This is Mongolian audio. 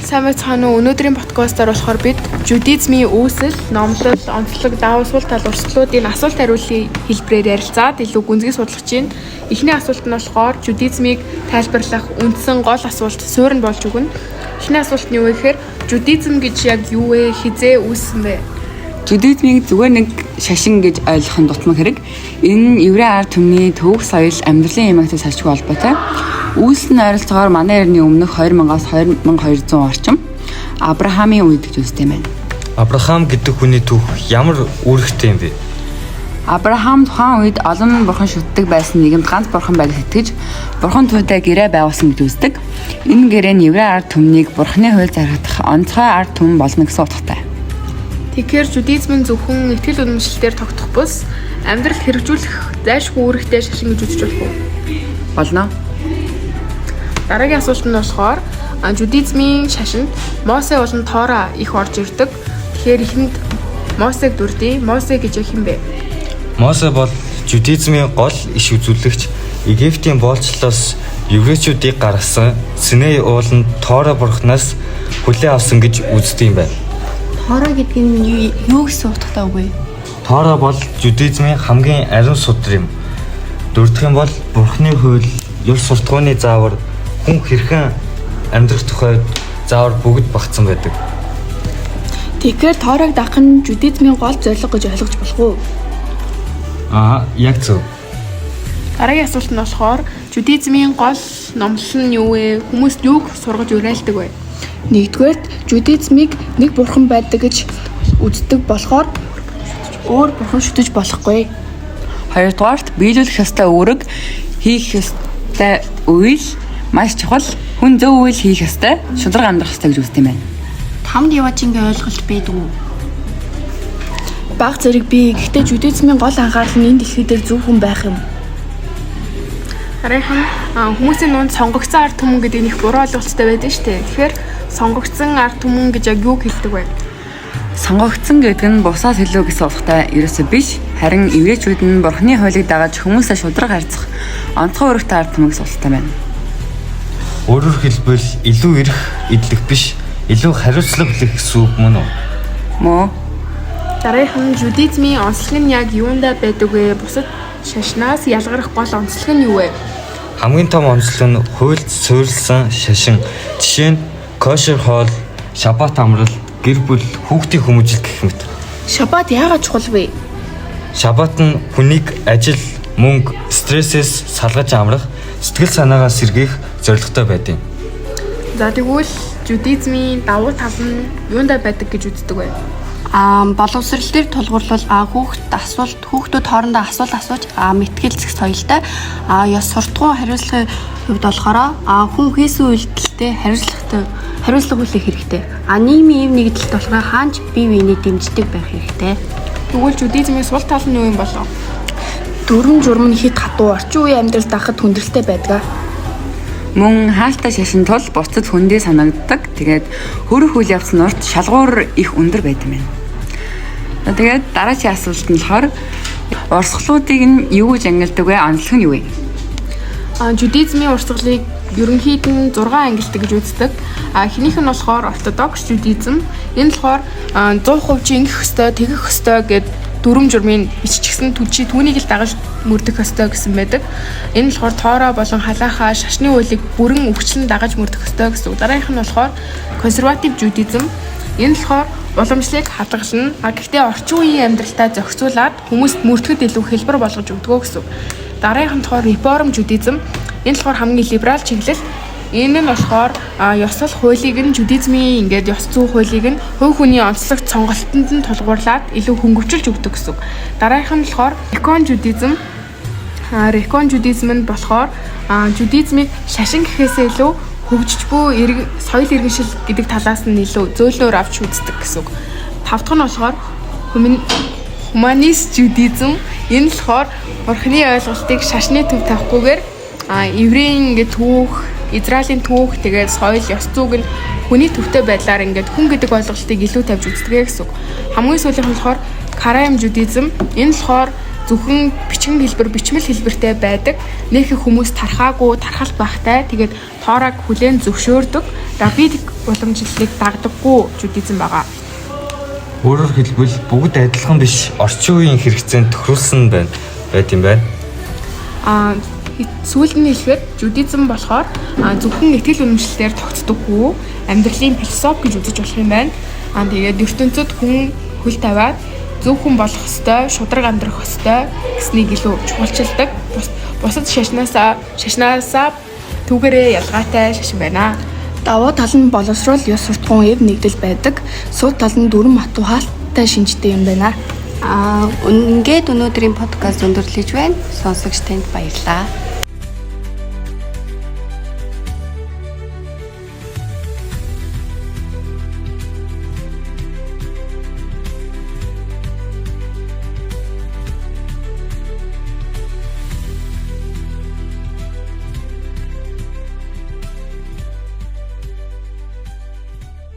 Сайн байцгаана уу? Өнөөдрийн подкастаар болохоор бид жудизмын үүсэл, номлол, онцлог, давуу сул тал урсгалуудын асуулт хариултын хэлбэрээр ярилцаад илүү гүнзгий судлах чинь. Эхний асуулт нь болохоор жудизмыг тайлбарлах үндсэн гол асуулт суурь нь болж өгнө. Эхний асуулт нь юу вэ гэхээр жудизм гэж яг юу вэ? Хизээ үүссэн бэ? Жудизмыг зүгээр нэг шашин гэж ойлгох нь дутмаг хэрэг. Энэ еврей ард түмний төвөг соёл, амьдралын эмэгтэй салчгүй холбоотой. Үүсэл нь ойролцоогоор манай эртний өмнөх 2000-аас 2200 орчим Авраамийн үед гэж үздэг юм байна. Авраам гэдэг хүний түүх ямар үүрэгтэй юм бэ? Авраам тухайн үед олон бурхан шүтдэг байсан нийгэмд ганц бурхан байг сэтгэж бурхан түүнтэй гэрээ байгуулсан гэж үздэг. Энэ гэрээ нь еврей ард түмнийг бурханы хууль зарагдах онцгой ард түмэн болно гэсэн утгатай. Тэгэхээр жудизмын зөвхөн итгэл үнэмшлэлээр тогтох бус амьдрал хэрэгжүүлэх зайлшгүй үүрэгтэй шашин гэж үзэж болох уу? Болно. Дараагийн асуулт нь болохоор жудизмын шашинд Мосе болон Тора их орж ирдэг. Тэгэхээр эхэнд Мосег дүрдээ. Мосе гэж яг юм бэ? Мосе бол жудизмын гол иш үзүүлэгч, Египтийн боолчлоос еврейчүүдийг гаргасан Синей ууланд Тора бурхнаас хүлээн авсан гэж үздэг юм байна. Тора гэдэг нь юу гэсэн утгатай үг вэ? Тора бол жудизмын хамгийн ариун судар юм. Дөрөвдөх юм бол бурхны хууль, ёс суртахууны заавар, хүн хэрхэн амьдрах тухайд заавар бүгд багтсан байдаг. Тэгэхээр Торог дагах нь жудизмын гол зорилго гэж ойлгож болох уу? Яг зөв. Дараагийн асуулт нь болохоор жудизмын гол номлол нь юу вэ? Хүмүүс юуг сургаж уриалдаг вэ? Нэгдүгээрт жудизмыг нэг бурхан байдаг гэж үздэг болохоор өөр бурхан шүтэж болохгүй. Хоёрдугаарт биелүүлэх ёстой үүрэг, хийх ёстой үйл маш чухал. Хүн зөв үйл хийх ёстой, шударга амьдрах ёстой гэж үздэг юм байна. Тамд яваачингийн ойлголт байдаг уу? Баг зэрэг бий. Гэхдээ жудизмын гол анхаарал нь энэ дэлхий дээр зөв хүн байх юм. Дараагийн хүмүүсийн нүнд сонгогдсон ард түмэн гэдэг нэг буруу ойлголттой байдаг шүү дээ. Тэгэхээр сонгогдсон ард түмэн гэж яг юу хэлдэг вэ? Сонгогдсон гэдэг нь бусаас илүү гэсэн утгатай ерөөсөө биш. Харин еврейчүүд нь бурхны хуулийг дагаж хүмүүсээ шударга харьцах онцгой үүрэгтэй ард түмэн гэсэн утгатай байна. Өөрөөр хэлбэл илүү эрх эдлэх биш, илүү хариуцлага хүлээх гэсэн үг мөн үү? Мөө. Дараагийн жудизмын онцлог нь яг юундаа байдаг вэ? Бусад шашнаас ялгарх гол онцлог нь юу вэ? Хамгийн том онцлог нь хуульд суурилсан шашин. Жишээ нь кошер хоол, шаббат амрал, гэр бүл, хүүхдийн хүмүүжил гэх мэт. Шаббат яагаад чухал вэ? Шаббат нь хүнийг ажил, мөнгө, стрессээс салгаж амрах, сэтгэл санаагаа сэргээх зорилготой байдаг. За тэгвэл жудизмын давуу тал нь юундаа байдаг гэж үздэг вэ? Боловсрал дээр тулгуурлал хүүхдүүд хоорондоо асуулт асууж мэтгэлцэх соёлтой ёс суртахуун хариуцлагын хувьд болохоор хүн хийсэн үйлдэлтэй хариуцлага хүлээх хэрэгтэй. Нийгмийн эв нэгдэлт болохоор хаанч бие биенээ дэмждэг байх хэрэгтэй. Тэгвэл жудизмын сул тал нь юу юм болов? Дүрм журм нь хэд хатуу орчин үеийн амьдрал дахад хүндрэлтэй байдаг. Мөн хаалттай шашин тул буцад хүндээ санагддаг. Тэгээд хөрөх үйл явцны урт шалгуур их өндөр байдаг юм. Тэгээд дараагийн асуулт нь болохоор урсгалуудыг нь юу гэж ангилдаг вэ? Онцлог нь юу вэ? Жудизмын урсгалыг ерөнхийд нь 6 ангилдаг гэж үздэг. Эхнийх нь болохоор ортодокс жудизм. Энэ болохоор 100% ингэх ёстой, тэгэх ёстой гэд дүрм журмын биччихсэн түүнийг л дагаж мөрдөх ёстой гэсэн байдаг. Энэ болохоор Тора болон халаахаа шашны хуулийг бүрэн өвчлөн дагаж мөрдөх ёстой гэсэн. Дараагийнх нь болохоор консерватив жудизм. Энэ болохоор уламжлалыг хадгална. Гэхдээ орчин үеийн амьдралтай зохицуулаад хүмүүст мөрдөхөд илүү хэлбэр болгож өгдөгөө гэсэн. Дараагийнх нь болохоор реформ жудизм. Энэ болохоор хамгийн либерал чиглэл. Энэ нь болохоор ёсол хуулийг нь жудизмын ингээд ёс зүй хуулийг нь хувь хүний онцлог сонголтонд нь тулгуурлаад илүү хөнгөвчилж өгдөг гэсэн. Дараагийнх нь болохоор рекон жудизм. Рекон жудизм нь болохоор жудизмыг шашин гэхээсээ илүү хөгжиж буй соёл иргэншил гэдэг талаас нь илүү зөөлнөөр авч үздэг гэсэн. Тав дахь нь болохоор хуманист жудизм. Энэ болохоор бурхны ойлголтыг шашны төв тавихгүйгээр еврейн ингээд түүх, Израилийн түүх, тэгээд соёл, ёс зүйг нь хүний төвтэй байдлаар ингээд хүн гэдэг ойлголтыг илүү тавьж үздэг гэсэн. Хамгийн сүүлийнх нь болохоор караим жудизм. Энэ болохоор зөвхөн бичгэн хэлбэр, бичмэл хэлбэртэй байдаг. Нэг их хүмүүс тархаагүй, тархалт багтай. Тэгээд тоорог хүлээн зөвшөөрдөг. Раббик уламжлалыг дагдаггүй жудизм байгаа. Өөрөөр хэлбэл бүгд адилхан биш орчин үеийн хэрэгцээнд тохируулсан байт юм байна. Сүүлд нь хэлэхэд жудизм болохоор зөвхөн итгэл үнэмшлэлээр тогтдоггүй амьдралын философи гэж үзэж болох юм байна. Тэгээд ертөнцид хүн хөл тавиад зөв хүн болох ёстой, шударга амьдрах ёстой гэснийг илүү чухалчилдаг. Бусад шашнаасаа түүгээрээ ялгаатай шашин байна. Давуу тал нь боловсрол ёс суртахуун эв нэгдэл байдаг. Сул тал нь дүрм матуу хаалттай шинжтэй юм байна. Ингээд өнөөдрийн подкаст өндөрлөж байна. Сонсогч танд баярлалаа.